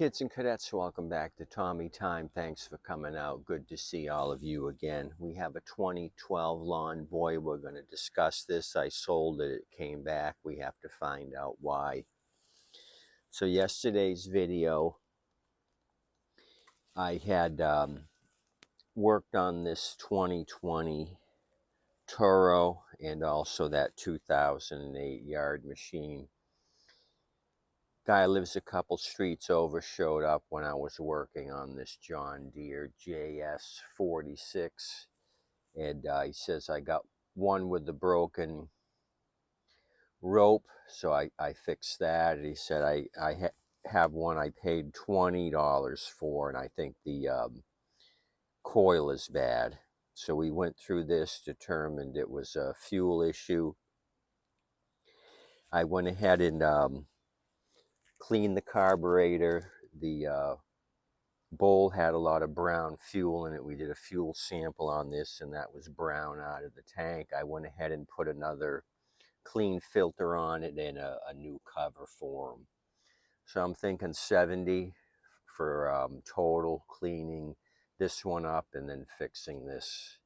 Kids and cadets, welcome back to Tommy Time. Thanks for coming out. Good to see all of you again. We have a 2012 Lawn-Boy. We're going to discuss this. I sold it. It came back. We have to find out why. So yesterday's video, I had worked on this 2020 Toro and also that 2008 yard machine. Guy lives a couple streets over showed up when I was working on this John Deere JS46, and he says I got one with the broken rope, so I fixed that. And he said I have one I paid $20 for, and I think the coil is bad. So we went through this, determined it was a fuel issue. I went ahead and cleaned the carburetor. The bowl had a lot of brown fuel in it. We did a fuel sample on this, and that was brown out of the tank. I went ahead and put another clean filter on it and a new cover for them. So I'm thinking 70 for total cleaning this one up and then fixing this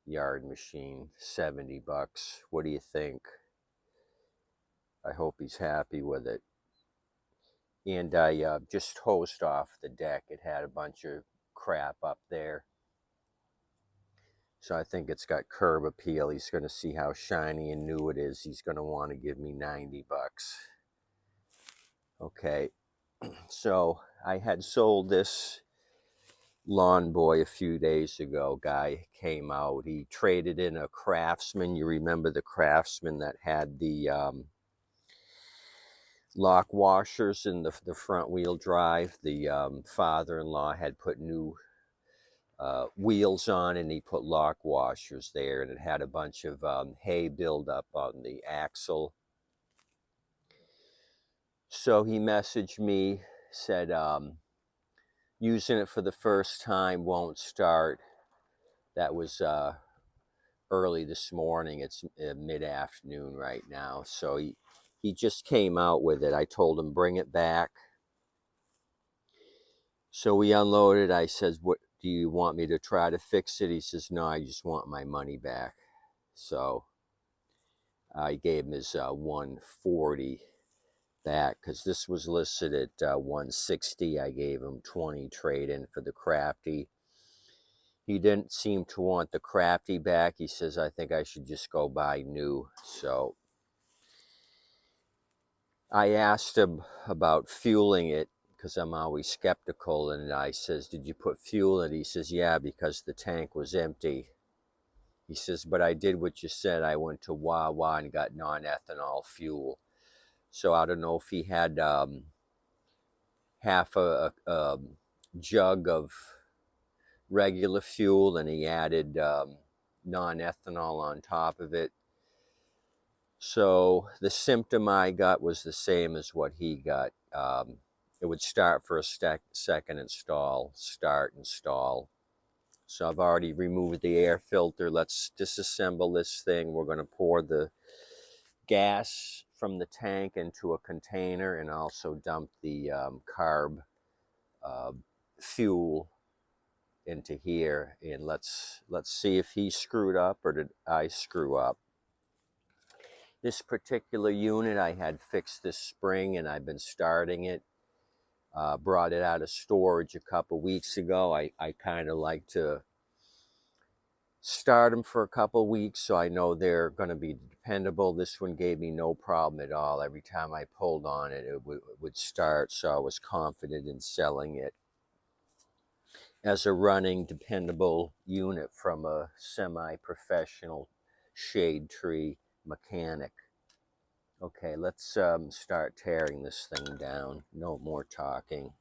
yard machine. 70 bucks. What do you think? I hope he's happy with it. And I just hosed off the deck. It had a bunch of crap up there. So I think it's got curb appeal. He's going to see how shiny and new it is. He's going to want to give me 90 bucks. Okay, so I had sold this Lawn-Boy a few days ago. Guy came out. He traded in a Craftsman. You remember the Craftsman that had the lock washers in the front wheel drive. The father-in-law had put new wheels on, and he put lock washers there, and it had a bunch of hay buildup on the axle. So he messaged me, said using it for the first time, won't start. That was early this morning. It's mid-afternoon right now. So he just came out with it. I told him bring it back. So we unloaded. I said, what do you want me to try to fix it? He says, no, I just want my money back. So I gave him his 140 back, because this was listed at 160. I gave him 20 trade-in for the Crafty. He didn't seem to want the Crafty back. He says, I think I should just go buy new. So I asked him about fueling it, because I'm always skeptical, and I says, did you put fuel in it? He says, yeah, because the tank was empty. He says, but I did what you said. I went to Wawa and got non-ethanol fuel. So I don't know if he had half a jug of regular fuel and he added non-ethanol on top of it. So the symptom I got was the same as what he got. It would start for a second install, start, install. So I've already removed the air filter. Let's disassemble this thing. We're going to pour the gas from the tank into a container and also dump the carb fuel into here. And let's see if he screwed up or did I screw up. This particular unit I had fixed this spring, and I've been starting it. Brought it out of storage a couple weeks ago. I kind of like to start them for a couple weeks so I know they're going to be dependable. This one gave me no problem at all. Every time I pulled on it, it would start, so I was confident in selling it as a running, dependable unit from a semi-professional shade tree mechanic. Okay, let's start tearing this thing down. No more talking.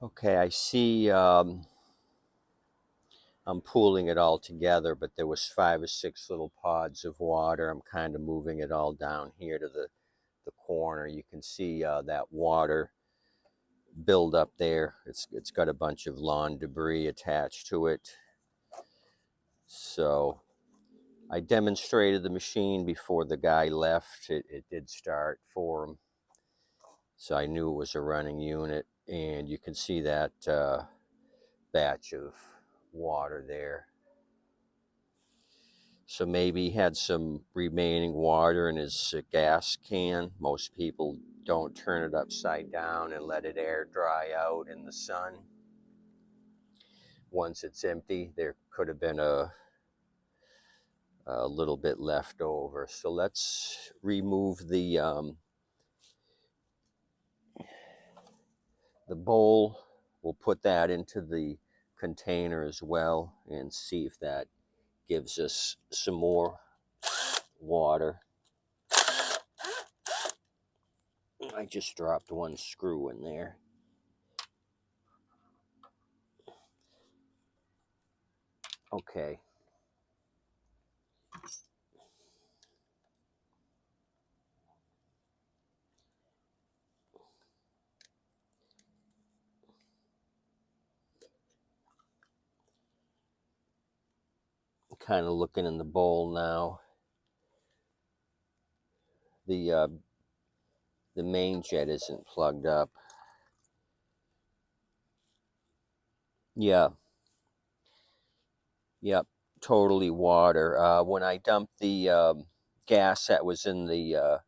Okay, I see I'm pooling it all together, but there was 5 or 6 little pods of water. I'm kind of moving it all down here to the corner. You can see that water build up there. It's got a bunch of lawn debris attached to it. So I demonstrated the machine before the guy left. It did start for him. So I knew it was a running unit. And you can see that batch of water there. So maybe he had some remaining water in his gas can. Most people don't turn it upside down and let it air dry out in the sun. Once it's empty, there could have been a little bit left over. So let's remove the bowl. We'll put that into the container as well and see if that gives us some more water. I just dropped one screw in there. Okay. Kind of looking in the bowl now. The main jet isn't plugged up. Yeah. Yep. Totally water. When I dumped the gas that was in the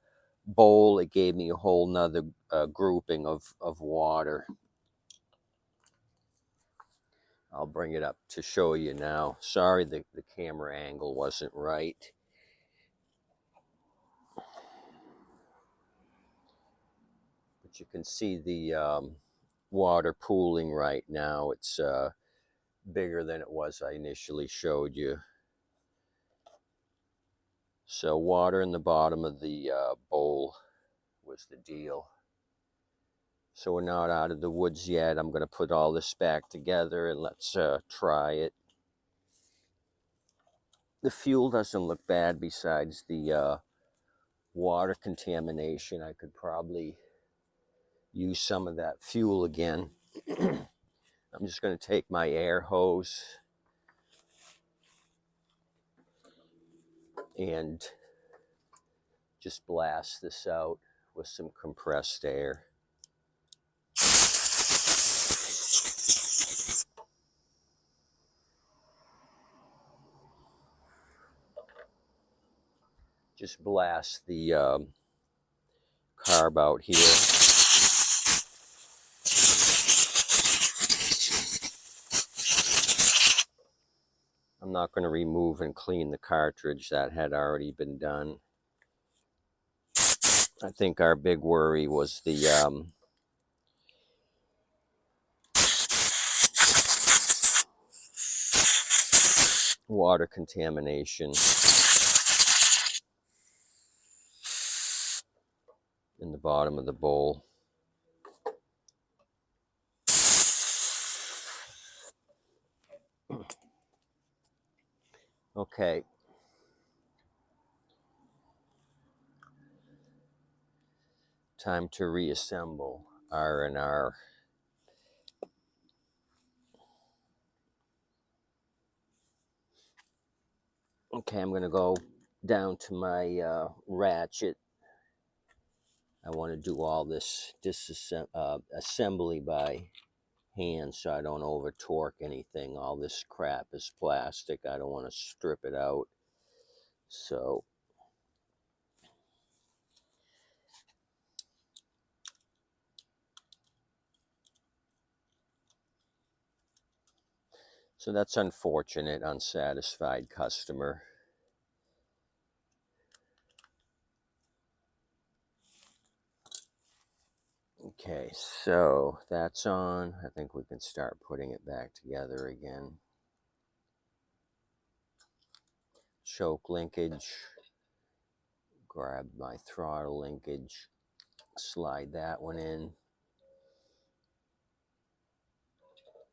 bowl, it gave me a whole nother grouping of water. I'll bring it up to show you now. Sorry, the camera angle wasn't right. But you can see the water pooling right now. It's bigger than it was I initially showed you. So water in the bottom of the bowl was the deal. So we're not out of the woods yet. I'm going to put all this back together and let's try it. The fuel doesn't look bad besides the water contamination. I could probably use some of that fuel again. I'm just going to take my air hose and just blast this out with some compressed air. Just blast the carb out here. I'm not going to remove and clean the cartridge. That had already been done. I think our big worry was the water contamination in the bottom of the bowl. Okay. Time to reassemble R&R. Okay, I'm going to go down to my ratchet. I want to do all this assembly by hand so I don't over torque anything. All this crap is plastic. I don't want to strip it out. So that's unfortunate, unsatisfied customer. Okay, so that's on. I think we can start putting it back together again. Choke linkage. Grab my throttle linkage. Slide that one in.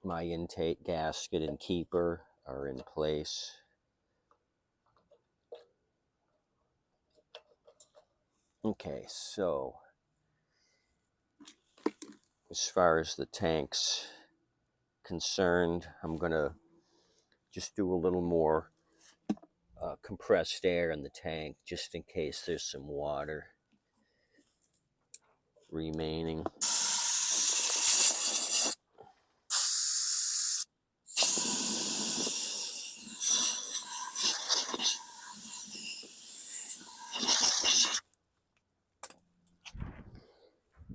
My intake gasket and keeper are in place. Okay, so as far as the tank's concerned, I'm gonna just do a little more compressed air in the tank just in case there's some water remaining.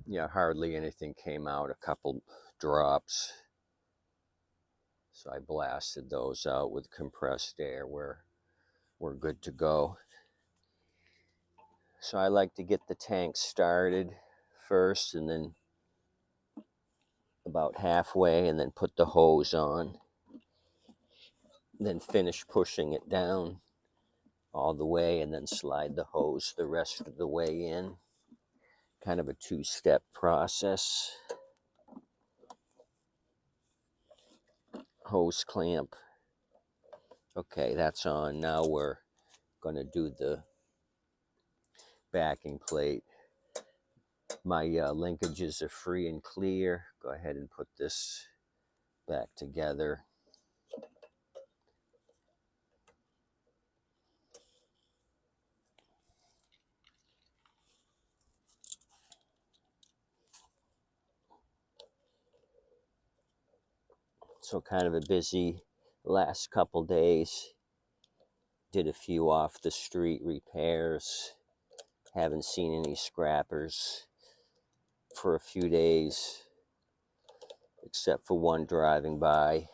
Yeah, hardly anything came out, a couple drops. So I blasted those out with compressed air. We're good to go. So I like to get the tank started first and then about halfway and then put the hose on. Then finish pushing it down all the way and then slide the hose the rest of the way in. Kind of a two-step process. Hose clamp. Okay, that's on. Now we're going to do the backing plate. My linkages are free and clear. Go ahead and put this back together. So kind of a busy last couple days. Did a few off the street repairs. Haven't seen any scrappers for a few days, except for one driving by,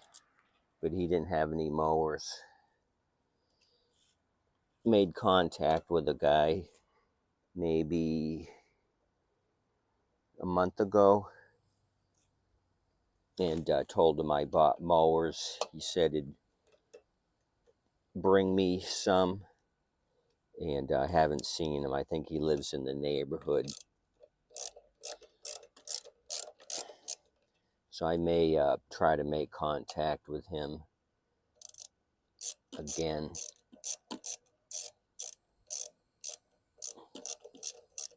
but he didn't have any mowers. Made contact with a guy maybe a month ago and told him I bought mowers. He said he'd bring me some, and I haven't seen him. I think he lives in the neighborhood. So I may try to make contact with him again.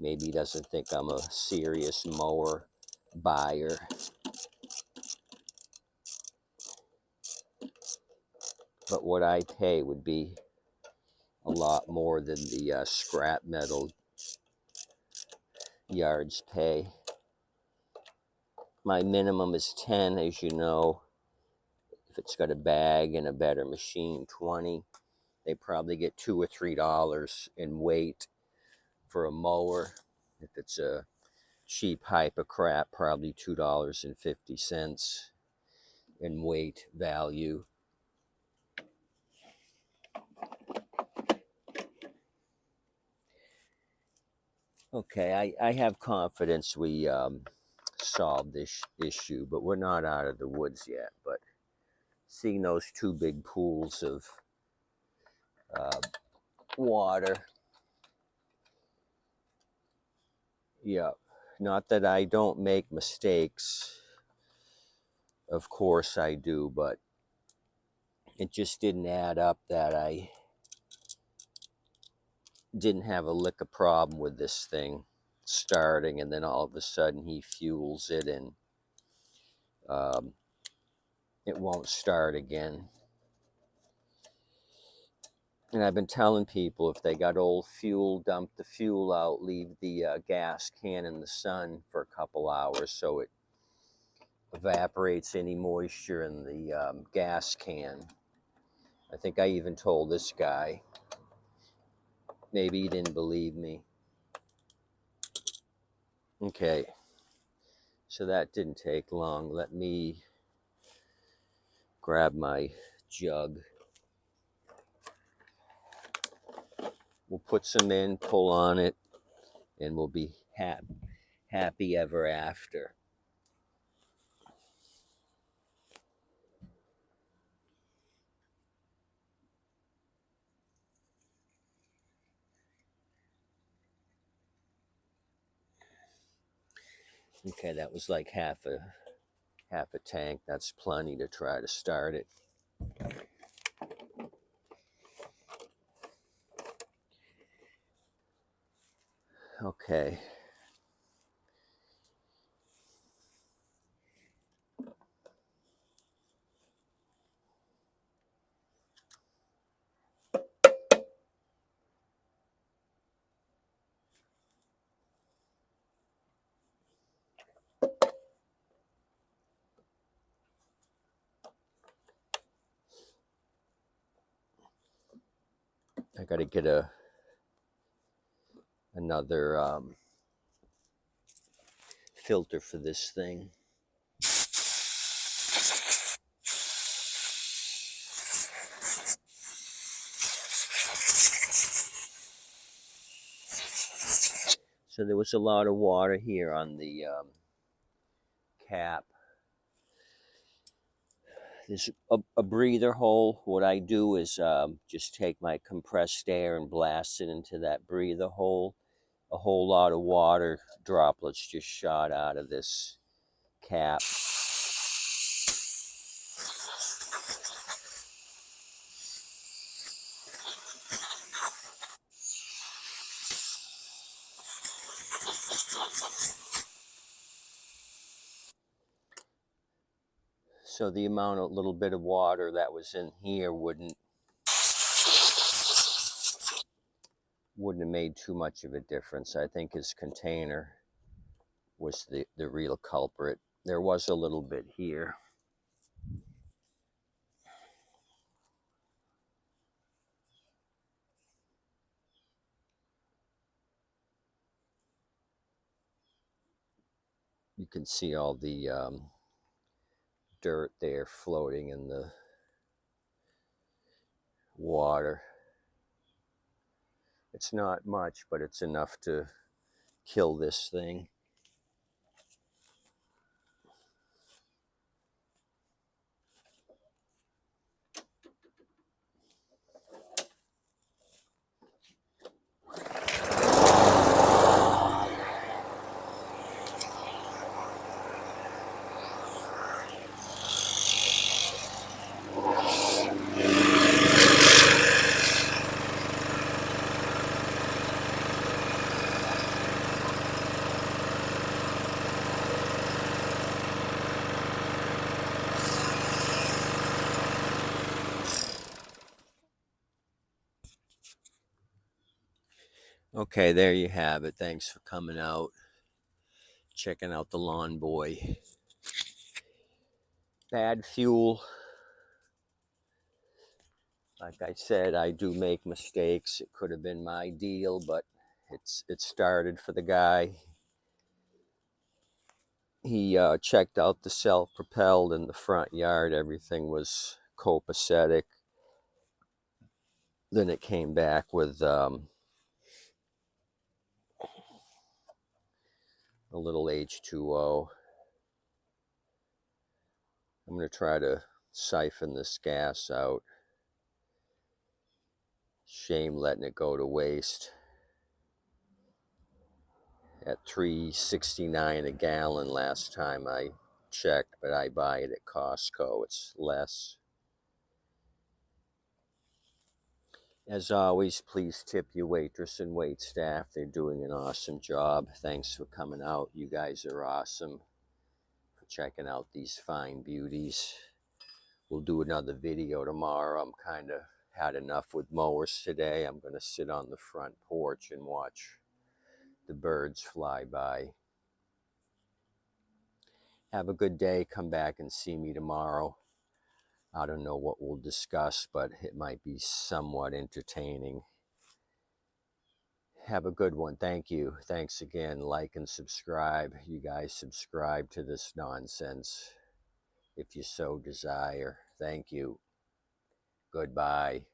Maybe he doesn't think I'm a serious mower buyer. But what I pay would be a lot more than the scrap metal yards pay. My minimum is 10, as you know. If it's got a bag and a better machine, 20. They probably get $2 or $3 in weight for a mower. If it's a cheap hype of crap, probably $2.50 in weight value. Okay, I have confidence we solved this issue, but we're not out of the woods yet. But seeing those two big pools of water, yeah, not that I don't make mistakes, of course I do, but it just didn't add up that I didn't have a lick of problem with this thing starting, and then all of a sudden he fuels it and it won't start again. And I've been telling people if they got old fuel, dump the fuel out, leave the gas can in the sun for a couple hours so it evaporates any moisture in the gas can. I think I even told this guy. Maybe he didn't believe me. Okay, so that didn't take long. Let me grab my jug. We'll put some in, pull on it, and we'll be happy ever after. Okay, that was like half half a tank. That's plenty to try to start it. Okay. I got to get another filter for this thing. So there was a lot of water here on the cap. There's a breather hole. What I do is just take my compressed air and blast it into that breather hole. A whole lot of water droplets just shot out of this cap. So the amount of little bit of water that was in here wouldn't have made too much of a difference. I think his container was the real culprit. There was a little bit here. You can see all the dirt there floating in the water. It's not much, but it's enough to kill this thing. Okay, there you have it. Thanks for coming out, checking out the Lawn-Boy. Bad fuel. Like I said, I do make mistakes. It could have been my deal, but it started for the guy. He checked out the self-propelled in the front yard. Everything was copacetic. Then it came back with a little H2O. I'm going to try to siphon this gas out. Shame letting it go to waste. At $3.69 a gallon last time I checked, but I buy it at Costco. It's less. As always, please tip your waitress and wait staff. They're doing an awesome job. Thanks for coming out. You guys are awesome for checking out these fine beauties. We'll do another video tomorrow. I'm kind of had enough with mowers today. I'm going to sit on the front porch and watch the birds fly by. Have a good day. Come back and see me tomorrow. I don't know what we'll discuss, but it might be somewhat entertaining. Have a good one. Thank you. Thanks again. Like and subscribe. You guys subscribe to this nonsense if you so desire. Thank you. Goodbye.